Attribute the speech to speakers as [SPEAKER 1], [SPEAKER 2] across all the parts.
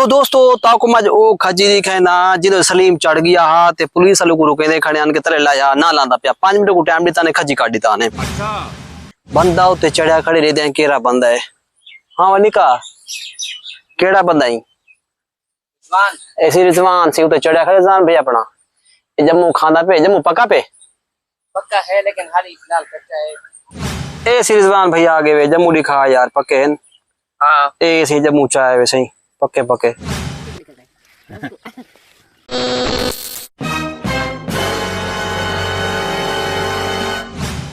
[SPEAKER 1] तो दोस्तों ताको मज ओ खजीरी कहना जिदो सलीम चढ़ गया हा ते पुलिस वालों को रुके दे खड़े आन के तले लाया ना लांदा पिया 5 मिनट को टाइम दिता ने खजी काट दिता ने बंदा उते चढ़या खड़े रे दे केरा बंदा है। हां वनिका केड़ा बंदा है रिजवान ऐसे रिजवान से उते चढ़या खड़े जान भैया अपना जम्मू खांदा पे जम्मू पक्का है लेकिन हाली फिलहाल कच्चा है। ए रिजवान भैया आगे वे जम्मू दिखा यार पक्के हैं। हां ए सी जम्मू चाहे वैसे ही पक्के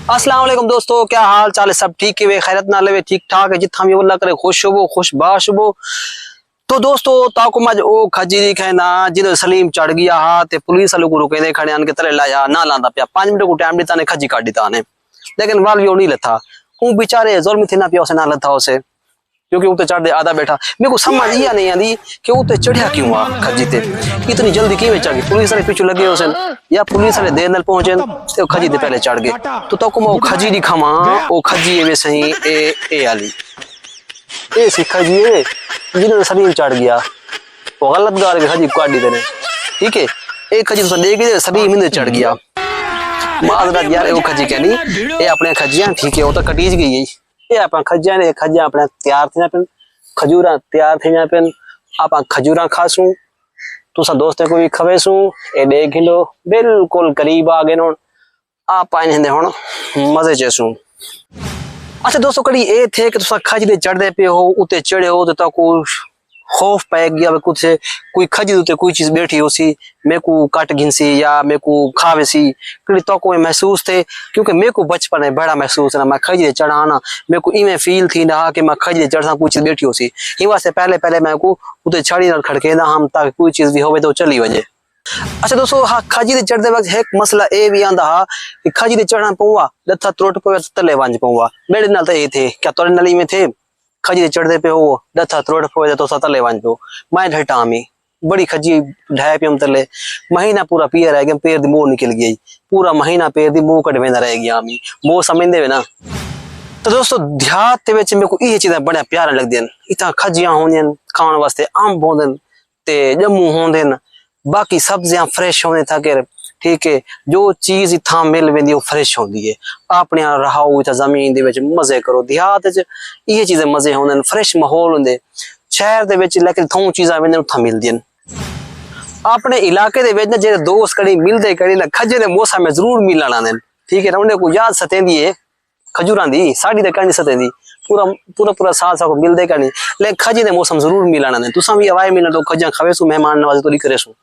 [SPEAKER 1] अस्सलाम वालेकुम दोस्तों, क्या हाल चाल है? सब ठीक है वे खैरत ना ले ठीक ठाक है जितना भी अल्लाह करे खुश हो खुशबाश हो। तो दोस्तों ताको मज ओ खजीरी कहना जिदो सलीम चढ़ गया हा ते पुलिस वालों को रुके दे खड़े आन के तले लाया ना लांदा पिया 5 मिनट को टाइम दिता ने खजी काट दिता ने लेकिन वाल यो नहीं लथा ऊ बेचारे जुल्म थे ना पिया उसे ना लथा उसे क्योंकि उते चढ़ दे आधा बैठा। मेरे को समझ ही नहीं आती कि उते चढ़िया क्यों आ खजी ते इतनी जल्दी क्यों चढ़ गई। पुलिस वाले पीछे लगे उसे या पुलिस वाले देर नाल पहुंचे ते खजी ते पहले चढ़ गए। तो को खजी दिखावा ओ खजी है वैसे ही ए आली ए सी खजी है जिन्होंने सलीम चढ़ गया वो गलत गाल के खजी काट दी तेने ठीक है। एक खजी तो दे गई सलीम इंदे चढ़ गया माजरत यार वो खजी कहनी ए अपने खजियां ठीक है वो तो कटीज गई है ये अपन खजिया ने खजिया अपने तैयार थे पे खजूरा तैयार थे पे आप खजूरा खासू तुसा दोस्ते को भी खवेसू ए 1 किलो बिल्कुल करीब आ गए नो आप आए ने हुन मजे चेसू। अच्छा दोस्तों कड़ी ए थे कि तुसा खज दे चढ़दे पे हो उते चढ़े हो तो ताको खौफ पै गया कुछ कोई खजी उते कोई चीज बैठी होसी मेरे को काट घिनसी या मेरे को खावेसी कड़ी तो को महसूस थे क्योंकि मेरे को बचपन में बड़ा महसूस ना मैं खजी चढ़ाना मेरे को इमे फील थी ना कि मैं खजी चढ़ा कोई चीज बैठी होसी ही वास्ते पहले मैं को उते छड़ी ना खड़के ना हम ताकि कोई चीज भी होवे तो चली वजे। अच्छा दोस्तों हाँ खजी दे चढ़ते वक्त एक मसला ए भी आंदा हा कि खजी दे चढ़ना पऊआ लथा त्रोट पे तले वंज पऊआ मेरे नाल तो ए थे क्या तोरे नली में थे खजी चढ़ते पे हो लथा त्रोट पे तो तले वंज पो मैं ढटा में बड़ी खजी ढाया पे हम तले महीना पूरा पिया रह गया पैर दी मोह निकल गई पूरा महीना पैर दी मुंह कट वेंदा रह गया मी मोह समझदे वे ना। तो दोस्तों देहात ते विच मेरे को ये चीज़ां बड़ा प्यारा लगदियां इतना खजियां होंदियां खाण वास्ते अंब होंदे ते जम्मू होंदे बाकी सब्जियां फ्रेश होने ताकि ठीक है जो चीज इतना मिल वेंदी वो फ्रेश होंदी है अपने रहाओ इतना जमीन दे विच मजे करो देहात च ये चीजें मजे होंदे फ्रेश माहौल होंदे शहर दे विच लेकिन थों चीज़ां वेंदे उथा मिलदियां अपने इलाके दे विच ना जेरे दोस्त कड़ी मिलदे कड़ी ना खजे दे मौसम में जरूर मिलण आंदे ठीक है उन्हें को याद सतेंदी है खजूरां दी साड़ी दे कहानी सतेंदी पूरा साल को मिलदे कहानी लेकिन खजे दे मौसम जरूर मिलण आंदे तुसा भी आवाए मिलण तो खजियां खावेसु मेहमान नवाजी तो करेसु।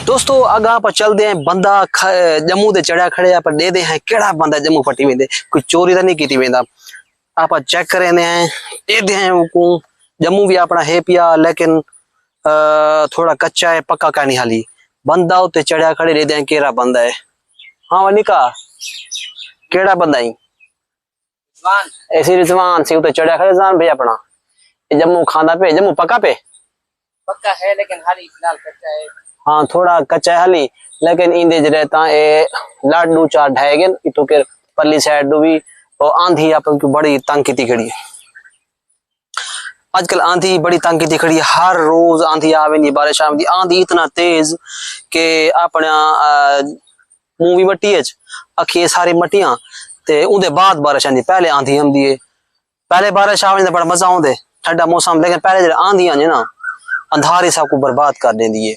[SPEAKER 1] दोस्तों अगा पर चलते हैं बंदा जम्मू दे चढ़िया खड़े आप दे दे हैं केड़ा बंदा जम्मू पट्टी वेंदे कोई चोरी तो नहीं की वेंदा आप चेक करेंदे हैं दे दे हैं को जम्मू भी अपना है पिया लेकिन थोड़ा कच्चा है पक्का का नहीं हाली बंदा उते चढ़िया खड़े दे दे हैं केड़ा बंदा है। हाँ वनिका केड़ा बंदा है रिजवान ऐसे रिजवान से उते चढ़िया खड़े जान भैया अपना जम्मू खांदा पे जम्मू पक्का है लेकिन हाली फिलहाल कच्चा है। हाँ थोड़ा कच्चा हाली लेकिन इंदे रहता ए लाडू चार ढाएगे इतो के पल्ली साइड दो भी और आंधी अपन की बड़ी तंग की खड़ी है आजकल आंधी बड़ी तंग की खड़ी है हर रोज आंधी आवेंदी बारिश आवेंदी आंधी इतना तेज के अपना मूवी मट्टी है अखी सारी मट्टियां ते उदे बाद बारिश आंदी पहले आंधी आंदी है पहले बारिश आवेंदी बड़ा मजा आंदे ठंडा मौसम लेकिन पहले जो आंधी आंदी ना अंधारे सब को बर्बाद कर देंदी है।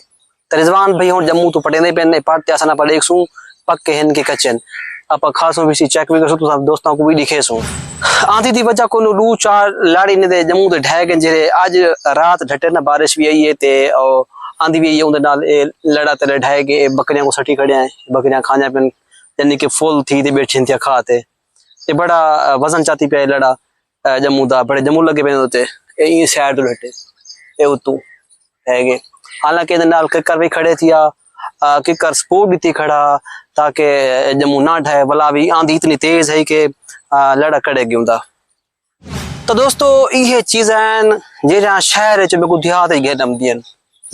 [SPEAKER 1] रिजवान भाई हम जम्मू तो पढ़े पे पढ़ते ऐसा ना पढ़े सू पक्के हैं के कच्चन आप खासों भी चेक भी कर तो दोस्तों को भी दिखे सू आंधी दी वजह को लू चार लाड़ी ने दे जम्मू दे ढह गए जेरे आज रात ढटे ना बारिश भी आई है ते और आंधी भी आई है उनदे नाल ए लड़ा ते ढह गए बकरियां को सटी खड़े हैं बकरियां खाने पे यानी कि फुल थी ते बैठी थी खाते ते बड़ा वजन चाती पे लड़ा जम्मू दा बड़े जम्मू लगे पे होते ए साइड तो ढटे ए उतू है गए हालांकि नाल किकर भी खड़े थी किकर सपोर्ट भी खड़ा ताकि जम्मू ना ढहे भला भी आंधी इतनी तेज है कि लड़ा कड़े गया। तो दोस्तों ये चीजें जेरा शहर च मेरे को देहात घेरमदियन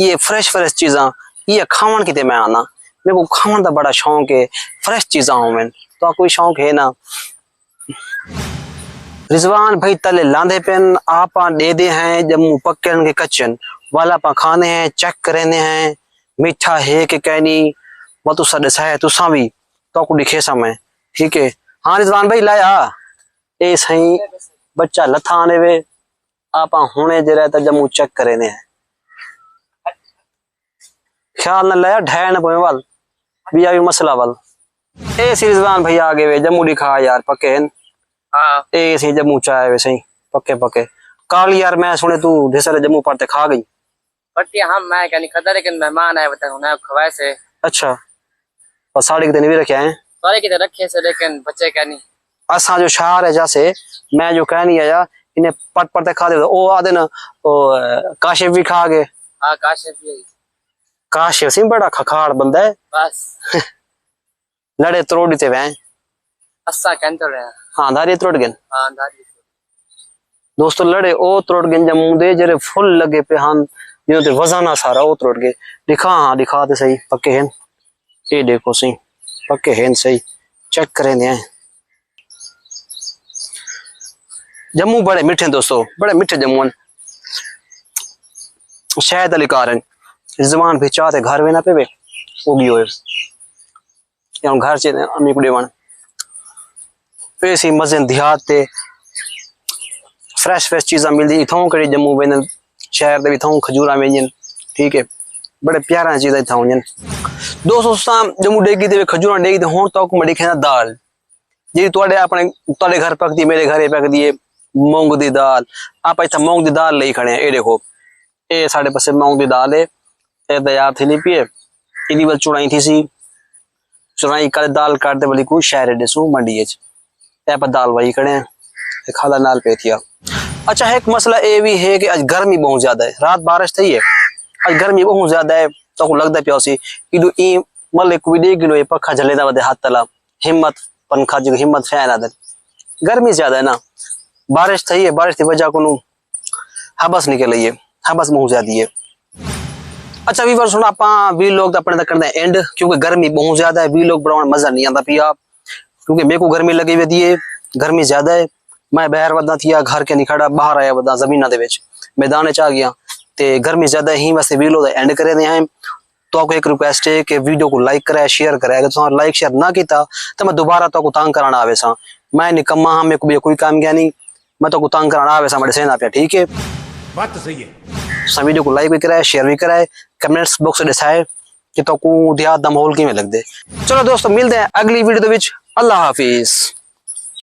[SPEAKER 1] ये फ्रेश चीज़ा ये खावन किते मैं आना मेरे को खावन का बड़ा शौक है फ्रेश चीज़ा होवन तो कोई शौक है ना। रिजवान भाई तले लांदे पेन आप दे दे हैं जम्मू पक्कन के कच्चन वाला पा खाने हैं, चेक करने हैं मीठा है कि कहनी वो तुसा दसाए तुसा भी तो को दिखे समय। ठीक है हाँ रिजवान भाई लाया ए सही बच्चा लथा आने वे आप हुने जरा तो जम्मू चेक करने हैं ख्याल न लाया ढह न पे वाल भी अभी मसला वाल ए सी रिजवान भाई आगे वे जम्मू दिखा यार पक्के हैं।
[SPEAKER 2] हाँ
[SPEAKER 1] ए सी जम्मू चाय वे सही पक्के पक्के काल यार मैं सुने तू ढेसर जम्मू पड़ते खा गई।
[SPEAKER 2] बट्टी हम मैं क्या नहीं खाता लेकिन मेहमान आए बता उन्हें खवाए से।
[SPEAKER 1] अच्छा और साढ़े कितने भी रखे हैं
[SPEAKER 2] सारे कितने रखे से लेकिन बच्चे क्या नहीं
[SPEAKER 1] असा जो शहर है जैसे मैं जो कहनी आया इन्हें पट पड़ते खा दे ओ आदे न ओ काशिफ भी खा गए।
[SPEAKER 2] हाँ काशिफ भी
[SPEAKER 1] काशिफ सिंह बड़ा खखाड़ बंदा है
[SPEAKER 2] बस
[SPEAKER 1] लड़े त्रोड़ी थे वह
[SPEAKER 2] अस्सा कहते रहे
[SPEAKER 1] हाँ धारी त्रोड़ गए
[SPEAKER 2] हाँ दादी
[SPEAKER 1] दोस्तों लड़े ओ त्रोड़ गए जम्मू दे जरे फुल लगे पे हान जिन्हों ते वजाना सारा ओ त्रोड़ गए दिखा हाँ दिखा ते सही पक्के हैं ये देखो सही पक्के हैं सही चेक करें दे जम्मू बड़े मीठे दोस्तों बड़े मीठे जम्मू शायद अली कारण जमान भी चाहते घर में ना पे उगी हो घर से अम्मी को देवन ऐसी मजे देहात ते फ्रेश चीज़ा मिलती इथों कड़ी जम्मू वेंदन शहर दे इथों खजूरा वेंजन। ठीक है बड़े प्यारा चीज़ा इथों वंजन दोस्तों जम्मू डेगी दे खजूरा डेगी दे हों तो मड़ी खाना दाल जी तुहाडे अपने तुहाडे घर पकदी मेरे घरे पकदी है मूंग दी दाल आप इतना मूंग दी दाल ले खड़े हैं ये देखो ये साढ़े पासे मूंग दी दाल है ये तैयार थी नहीं पिए इन्हीं वाल चुड़ाई थी सी चुड़ाई कर दाल काट दे वाली को शहर डेसू मंडी पर दाल वही खड़े हैं खाला नाल पे थिया। अच्छा एक मसला ये भी है कि आज गर्मी बहुत ज्यादा है रात बारिश थी है आज गर्मी बहुत ज्यादा है तो को लगता प्यासी इदु ई मल्ले को भी देख लो ये पखा झलेदा वदे हाथ तला हिम्मत पंखा जो हिम्मत फैन आदर गर्मी ज्यादा है ना बारिश थी है बारिश की वजह को हबस निकल है हबस बहुत ज्यादा है। अच्छा वीवर सुना आप भी लोग अपने तक करते हैं एंड क्योंकि गर्मी बहुत ज्यादा है भी लोग बनाने मजा नहीं आता पिया क्योंकि मेरे को गर्मी लगी हुई है गर्मी ज्यादा है मैं बाहर वदा थी घर के नहीं खड़ा बाहर आया वदा जमीना दे विच मैदान च आ गया ते गर्मी ज्यादा ही वैसे भी लोग एंड करे दे हैं तो आपको एक रिक्वेस्ट है कि वीडियो को लाइक करे शेयर करे अगर तुम लाइक शेयर ना किया तो मैं दोबारा तो तंग कराना आवे सा मैं निकम्मा हाँ मेरे को भी कोई काम गया नहीं मैं तो तंग कराना आवे सा मेरे सेना पे। ठीक है
[SPEAKER 3] बात तो सही है
[SPEAKER 1] सब वीडियो को लाइक भी कराए शेयर भी कराए कमेंट्स बॉक्स दिखाए कि तो को देहात दा माहौल किमें लग दे। चलो दोस्तों मिलते हैं अगली वीडियो अल्लाह हाफिज।